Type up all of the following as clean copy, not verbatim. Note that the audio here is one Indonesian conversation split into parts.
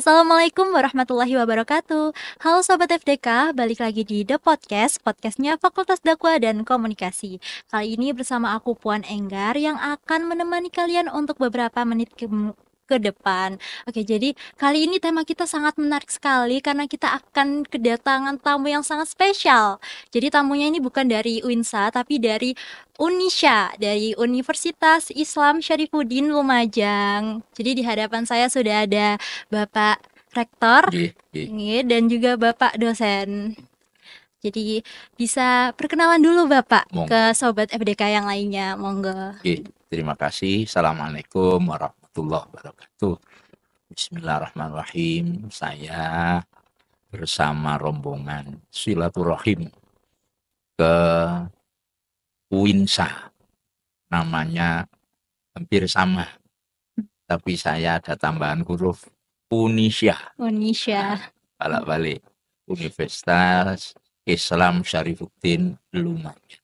Assalamualaikum warahmatullahi wabarakatuh. Halo Sobat FDK, balik lagi di The Podcast, podcastnya Fakultas Dakwah dan Komunikasi. Kali ini bersama aku Puan Enggar yang akan menemani kalian untuk beberapa menit ke depan. Oke, jadi kali ini tema kita sangat menarik sekali karena kita akan kedatangan tamu yang sangat spesial. Jadi tamunya ini bukan dari UINSA tapi dari Unisya, dari Universitas Islam Syarifuddin Lumajang. Jadi di hadapan saya sudah ada Bapak Rektor Nggih, nggih. dan juga Bapak dosen. Jadi bisa perkenalan dulu Bapak Monggo. ke Sobat FDK yang lainnya, monggo. Nggih, terima kasih. Assalamualaikum warahmatullahi wabarakatuh. Bismillahirrahmanirrahim. Saya bersama rombongan silaturahim ke UINSA. Namanya hampir sama, tapi saya ada tambahan huruf Unisya. Unisya. Balik-balik. Universitas Islam Syarifuddin Lumajang.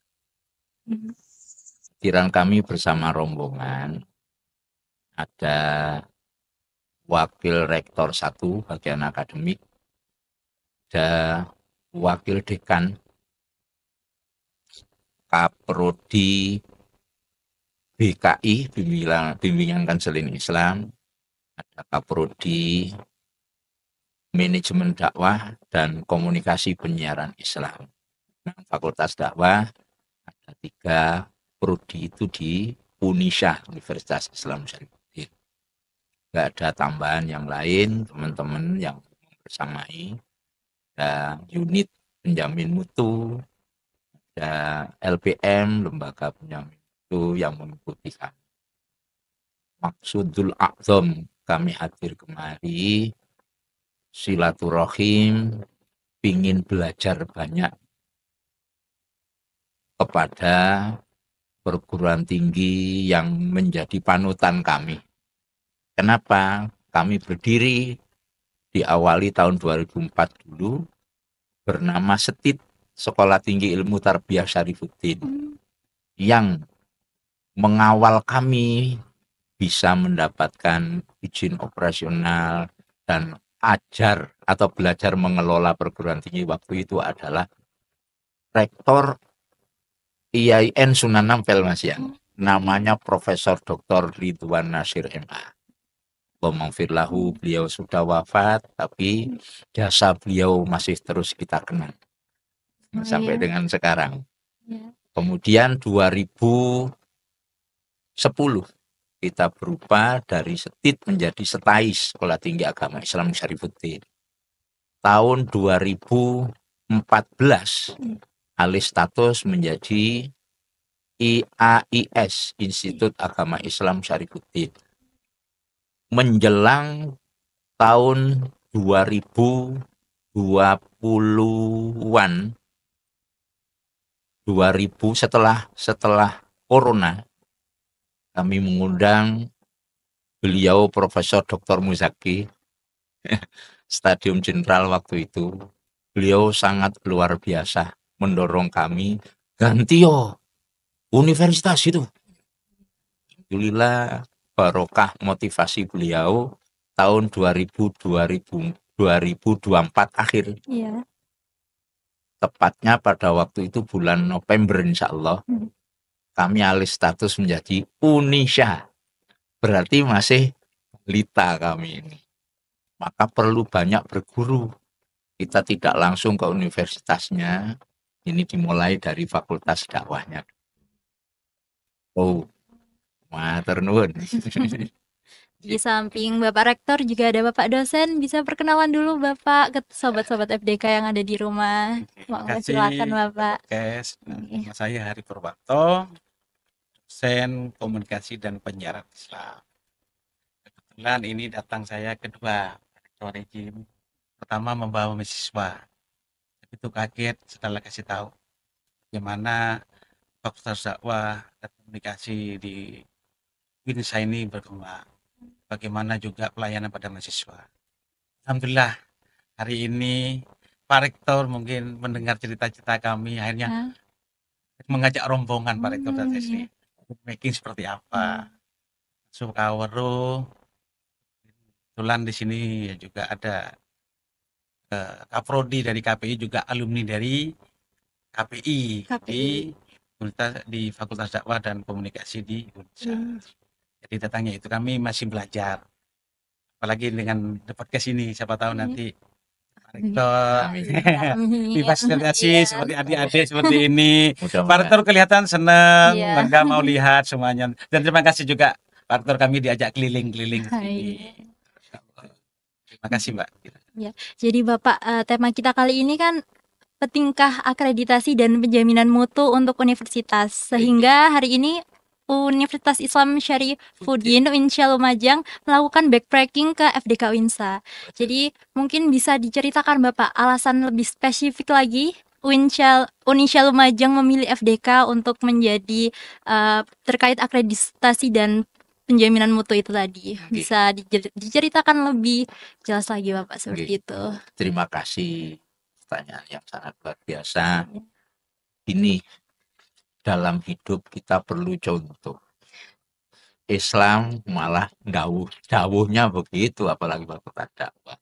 Kehadiran kami bersama rombongan ada Wakil Rektor 1 bagian akademik, ada Wakil Dekan Kaprodi BKI, Bimbingan Konseling Islam, ada Kaprodi Manajemen Dakwah dan Komunikasi Penyiaran Islam. Fakultas Dakwah ada 3 prodi itu di Unisya, Universitas Islam Syarifuddin. Nggak ada tambahan yang lain, teman-teman yang bersamai. Ada unit penjamin mutu, ada LPM, lembaga penjamin mutu yang mengikuti kami. Maksudul A'zam kami hadir kemari, silaturahim, ingin belajar banyak kepada perguruan tinggi yang menjadi panutan kami. Kenapa? Kami berdiri diawali tahun 2004 dulu bernama STID, Sekolah Tinggi Ilmu Tarbiyah Syarifuddin, yang mengawal kami bisa mendapatkan izin operasional dan ajar atau belajar mengelola perguruan tinggi waktu itu adalah Rektor IAIN Sunan Ampel, Mas ya. Namanya Profesor Dr. Ridwan Nasir MA. Allahumma beliau sudah wafat, tapi jasa beliau masih terus kita kenang sampai dengan sekarang. Kemudian 2010 kita berubah dari STID menjadi STAIS, Sekolah Tinggi Agama Islam Syarifuddin. Tahun 2014 alih status menjadi IAIS, Institut Agama Islam Syarifuddin. Menjelang tahun 2020-an, 2000 setelah corona, kami mengundang beliau Profesor Dr. Muzaki, Stadium Jenderal waktu itu. Beliau sangat luar biasa mendorong kami, ganti universitas itu. Alhamdulillah barokah motivasi beliau tahun 2024 akhir. Iya. Tepatnya pada waktu itu bulan November insya Allah, kami alih status menjadi Unisya. Berarti masih lita kami ini. Maka perlu banyak berguru. Kita tidak langsung ke universitasnya. Ini dimulai dari fakultas dakwahnya. Oh, matur nuwun. Di samping Bapak Rektor juga ada Bapak dosen. Bisa perkenalan dulu Bapak ke sobat-sobat FDK yang ada di rumah. Monggo silakan Bapak. Nama saya Hari Purwanto, dosen komunikasi dan penyiaran Islam. Kebetulan ini datang saya kedua, Rektor Rejim. Pertama membawa mahasiswa. Itu kaget setelah kasih tahu bagaimana Fakultas Dakwah dan Komunikasi di UINSA ini berkembang. Bagaimana juga pelayanan pada mahasiswa. Alhamdulillah hari ini Pak Rektor mungkin mendengar cerita-cerita kami, akhirnya mengajak rombongan Pak Rektor dan making seperti apa. Sukaweruh kebetulan di sini juga ada Kaprodi dari KPI, juga alumni dari KPI, KPI. di Fakultas Dakwah dan Komunikasi di Indonesia. Hmm. Jadi datangnya itu kami masih belajar. Apalagi dengan podcast ini, siapa tahu nanti Pak Rektor Amin. Amin. difasilitasi Iya. seperti adik-adik seperti ini. Pak Mudah-mudahan. Rektor kelihatan senang, Iya. bangga mau lihat semuanya. Dan terima kasih juga Pak Rektor, kami diajak keliling-keliling ke sini. Hai. Terima kasih Mbak. Jadi Bapak, tema kita kali ini kan pentingkah akreditasi dan penjaminan mutu untuk universitas. Sehingga hari ini Universitas Islam Syarifuddin Unsya Lumajang melakukan backpacking ke FDK Uinsa. Jadi mungkin bisa diceritakan Bapak alasan lebih spesifik lagi Unisya Lumajang memilih FDK untuk menjadi terkait akreditasi dan penjaminan mutu itu tadi. Bisa diceritakan lebih jelas lagi Bapak seperti itu. Terima kasih, pertanyaan yang sangat luar biasa. Ini dalam hidup kita perlu contoh. Islam malah dawuhnya begitu, apalagi fakultas dakwah.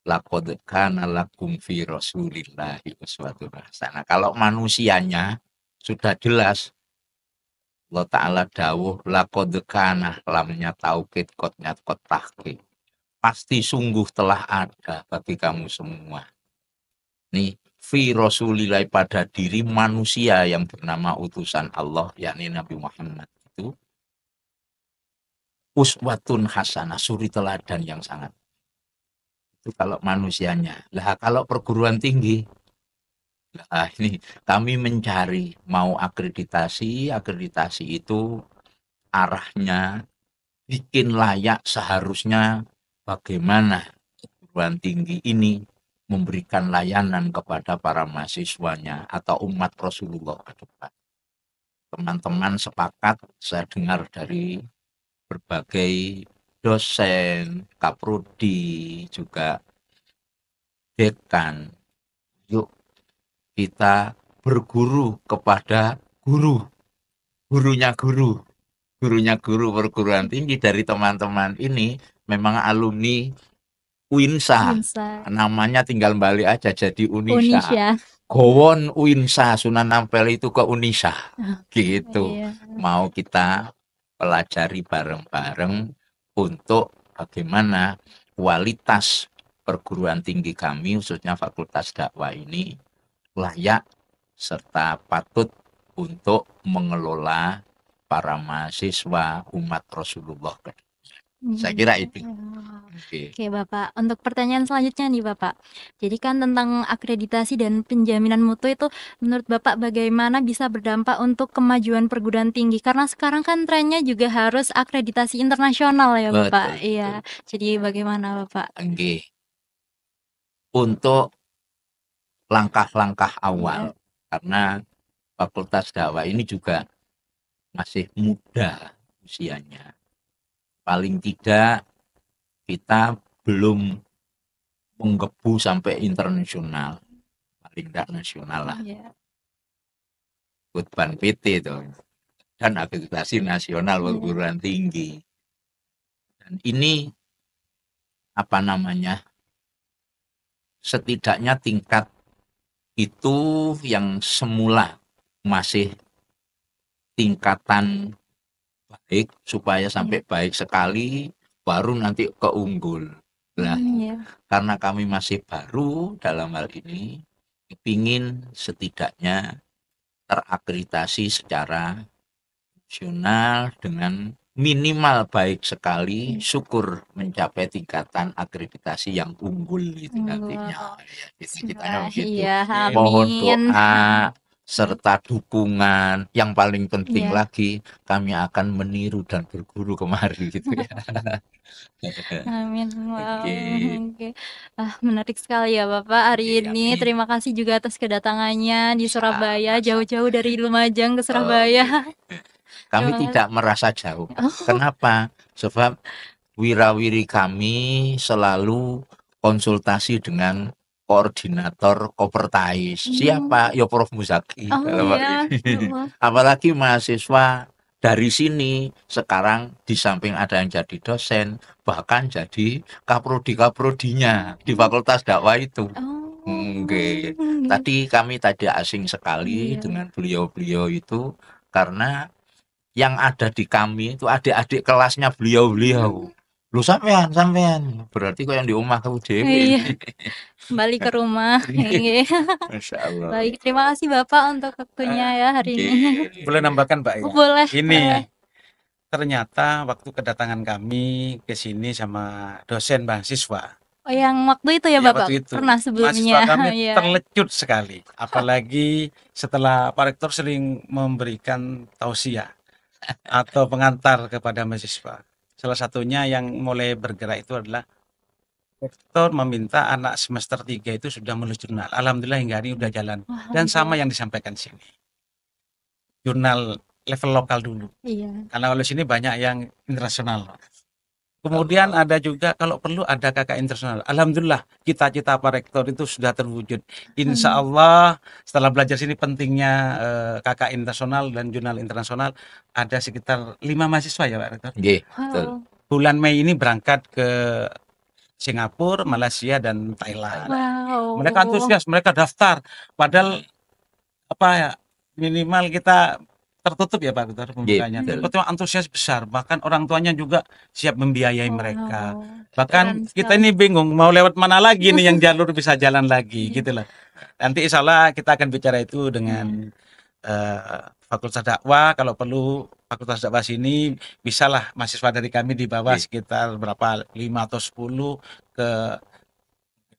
Laqad kana lakum fi Rasulillahi uswatun hasanah. Kalau manusianya sudah jelas, Allah Ta'ala dawuh laqad kana, lamnya taukid, qadnya qad tahqiq. Pasti sungguh telah ada bagi kamu semua. Nih, fi Rasulillahi, pada diri manusia yang bernama utusan Allah, yakni Nabi Muhammad itu, uswatun hasanah, suri teladan yang sangat. Itu kalau manusianya. Lah kalau perguruan tinggi, lah ini kami mencari mau akreditasi itu arahnya bikin layak, seharusnya bagaimana perguruan tinggi ini memberikan layanan kepada para mahasiswanya atau umat Rasulullah ke depan. Teman-teman sepakat, saya dengar dari berbagai dosen, kaprodi, juga dekan, yuk kita berguru kepada gurunya guru perguruan tinggi. Dari teman-teman ini memang alumni Uinsa, namanya tinggal balik aja jadi Unisha. Gowon Uinsa, Sunan Ampel itu ke Unisha, gitu. Iya. Mau kita pelajari bareng-bareng untuk bagaimana kualitas perguruan tinggi kami, khususnya Fakultas Dakwah ini, layak serta patut untuk mengelola para mahasiswa umat Rasulullah. Saya kira itu. Oke Bapak, untuk pertanyaan selanjutnya nih Bapak. Jadi kan tentang akreditasi dan penjaminan mutu itu menurut Bapak bagaimana bisa berdampak untuk kemajuan perguruan tinggi? Karena sekarang kan trennya juga harus akreditasi internasional ya Bapak. Betul, iya. Jadi bagaimana Bapak? Oke. Untuk langkah-langkah awal, karena Fakultas Dakwah ini juga masih muda usianya. Paling tidak kita belum menggebu sampai internasional, paling tidak nasional lah. Kutban PT itu dan akreditasi nasional perguruan tinggi. Dan ini apa namanya? Setidaknya tingkat itu yang semula masih tingkatan baik, supaya sampai baik sekali baru nanti keunggul. Nah, karena kami masih baru dalam hal ini, ingin setidaknya terakreditasi secara nasional dengan minimal baik sekali, syukur mencapai tingkatan akreditasi yang unggul itu nantinya. Cita-citanya begitu. Mohon doa serta dukungan. Yang paling penting lagi, kami akan meniru dan berguru kemari gitu ya. Amin. Wow. Oke. Menarik sekali ya Bapak hari ini. Terima kasih juga atas kedatangannya di Surabaya, jauh-jauh dari Lumajang ke Surabaya. Kami tidak merasa jauh. Kenapa? Sebab wirawiri kami selalu konsultasi dengan koordinator Kopertais. Siapa? Ya Prof Muzaki. Apalagi mahasiswa dari sini sekarang di samping ada yang jadi dosen, bahkan jadi kaprodi-kaprodinya di Fakultas Dakwah itu. Oke. Tadi kami tidak asing sekali Iya. dengan beliau-beliau itu karena yang ada di kami itu adik-adik kelasnya beliau-beliau. Lu sampean berarti kok yang di omah kamu dewe. Iya. Kembali ke rumah. Iya. Masya Allah. Baik, terima kasih Bapak untuk waktunya ya hari ini. Boleh nambahkan Mbak ya? Boleh. Ini ternyata waktu kedatangan kami ke sini sama dosen mahasiswa. Oh, yang waktu itu ya Ya, Bapak? waktu itu. Pernah sebelumnya. Mahasiswa kami Iya. terlecut sekali. Apalagi setelah Pak Rektor sering memberikan tausiah atau pengantar kepada mahasiswa. Salah satunya yang mulai bergerak itu adalah Rektor meminta anak semester 3 itu sudah menulis jurnal. Alhamdulillah hingga hari ini udah jalan. Dan sama yang disampaikan sini. Jurnal level lokal dulu. Iya. Karena kalau sini banyak yang internasional. Kemudian ada juga kalau perlu ada kakak internasional. Alhamdulillah cita-cita Pak Rektor itu sudah terwujud. Insya Allah setelah belajar sini pentingnya kakak internasional dan jurnal internasional ada sekitar 5 mahasiswa ya Pak Rektor. Nggih, betul. Wow. Bulan Mei ini berangkat ke Singapura, Malaysia dan Thailand. Wow. Mereka antusias, mereka daftar. Padahal apa ya minimal kita tertutup ya Pak Rektor pembukanya. betul. Betul antusias besar. Bahkan orang tuanya juga siap membiayai mereka. Wow. Bahkan Keren kita sekali. ini bingung mau lewat mana lagi nih yang jalur bisa jalan lagi gitu lah. Nanti insya Allah kita akan bicara itu dengan Fakultas Dakwah. Kalau perlu Fakultas Dakwah sini bisalah mahasiswa dari kami dibawa sekitar berapa 5 atau 10 ke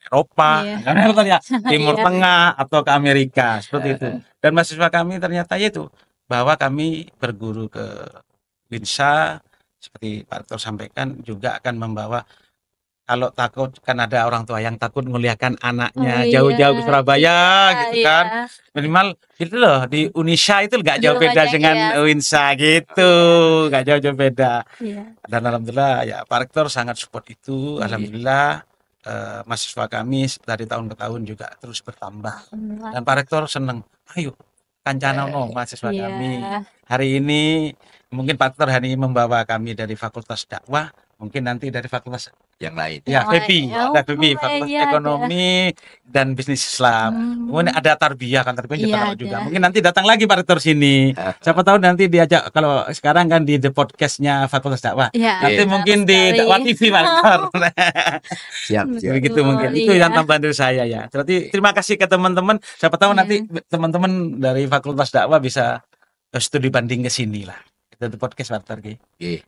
Eropa, Iya. karena Eropa ya, Timur Iya. Tengah atau ke Amerika seperti itu. Dan mahasiswa kami ternyata itu bahwa kami berguru ke Winsa seperti Pak Rektor sampaikan juga akan membawa kalau takut kan ada orang tua yang takut muliakan anaknya Oh, jauh-jauh iya. ke Surabaya gitu Iya. kan. Minimal itu loh di Unisha itu nggak jauh Dulu beda aja, dengan iya. Winsa gitu, nggak jauh-jauh beda. Iya. Dan alhamdulillah ya Pak Rektor sangat support itu. Alhamdulillah mahasiswa kami dari tahun ke tahun juga terus bertambah. Dan Pak Rektor seneng, ayo kancanono mahasiswa Iya. kami. Hari ini mungkin Pak Rektor hari ini membawa kami dari Fakultas Dakwah, mungkin nanti dari Fakultas Yang lain. ya Yang FEBI, lain. ada FEBI, Oh, Fakultas iya, ada. Ekonomi dan Bisnis Islam. Kemudian ada Tarbiyah kan Tarbiyah Iya, juga. ada. Mungkin nanti datang lagi Pak Rektor sini. Siapa tahu nanti diajak kalau sekarang kan di the podcastnya Fakultas Dakwah. Iya, Nanti benar mungkin di sekali. Dakwah TV Pak Rektor. Siap. Begitu mungkin. Betul, Itu yang iya. tambahan dari saya ya. Berarti terima kasih ke teman-teman. Siapa tahu Iya. nanti teman-teman dari Fakultas Dakwah bisa studi banding ke sini lah. Itu the podcast Pak Rektor. Nggih.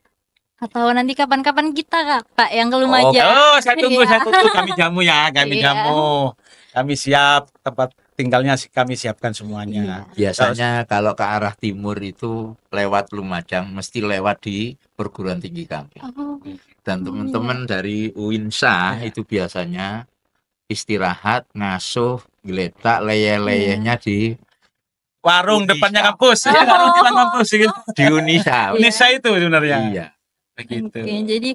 Atau nanti kapan-kapan kita Kak yang ke Lumajang. Oh, saya tunggu, Iya. saya tunggu. Kami jamu ya, kami Iya. jamu. Kami siap, tempat tinggalnya kami siapkan semuanya. Biasanya kalau ke arah timur itu lewat Lumajang mesti lewat di perguruan tinggi kami. Oh, Dan teman-teman dari Uinsa itu biasanya istirahat, ngasuh, geletak, leye-leyenya di Warung Unisa. depannya kampus, ya, warung depan kampus gitu. di Unisa. Unisa itu sebenarnya. Iya. Begitu. oke. Jadi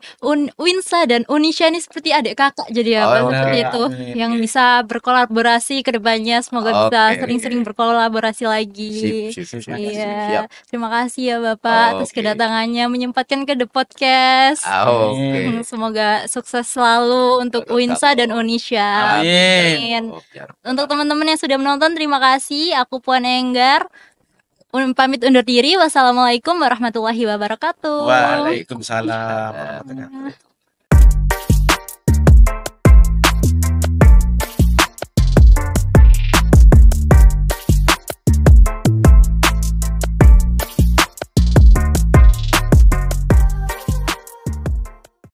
Winsa dan Unisha ini seperti adik kakak jadi ya Pak, Oh, seperti iya. itu Amin. yang bisa berkolaborasi ke depannya. Semoga bisa Oke. sering-sering berkolaborasi lagi. Sip. Iya, terima kasih ya Bapak atas Oke. kedatangannya menyempatkan ke The Podcast. Oke. Semoga sukses selalu untuk Winsa dan Unisha. Amin. Untuk teman-teman yang sudah menonton, terima kasih. Aku Puan Enggar. Pamit undur diri. Wassalamualaikum warahmatullahi wabarakatuh. Waalaikumsalam warahmatullahi wabarakatuh.